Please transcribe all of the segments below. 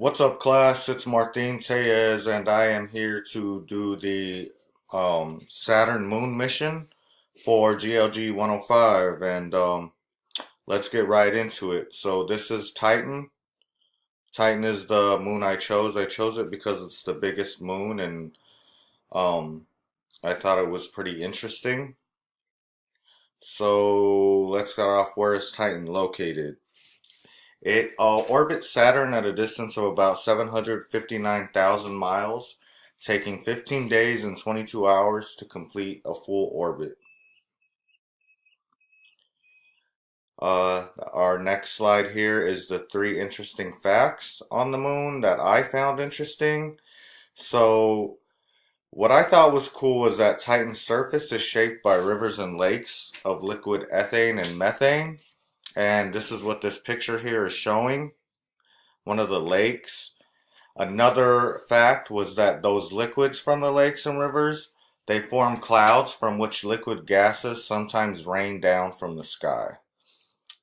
What's up, class? It's Martin Tellez, and I am here to do the Saturn moon mission for GLG 105. And let's get right into it. So, this is Titan. Titan is the moon I chose. I chose it because it's the biggest moon, and um, I thought it was pretty interesting. So, let's start off. Where is Titan located? It orbits Saturn at a distance of about 759,000 miles, taking 15 days and 22 hours to complete a full orbit. Our next slide here is the three interesting facts on the moon that I found interesting. So, what I thought was cool was that Titan's surface is shaped by rivers and lakes of liquid ethane and methane. And this is what this picture here is showing. One of the lakes. Another fact was that those liquids from the lakes and rivers, they form clouds from which liquid gases sometimes rain down from the sky.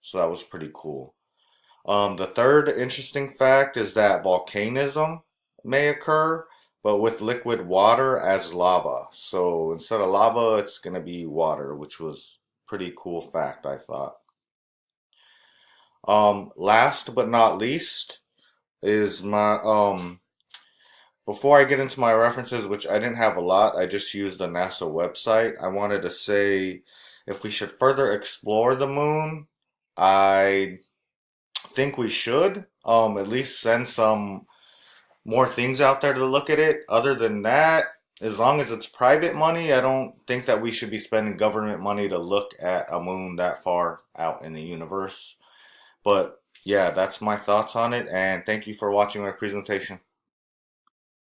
So that was pretty cool. The third interesting fact is that volcanism may occur, but with liquid water as lava. So instead of lava, it's going to be water, which was pretty cool fact, I thought. Last but not least is my before I get into my references, which I didn't have a lot, I just used the NASA website. I wanted to say if we should further explore the moon, I think we should at least send some more things out there to look at it. Other than that, as long as it's private money, I don't think that we should be spending government money to look at a moon that far out in the universe. But yeah, that's my thoughts on it, and thank you for watching my presentation.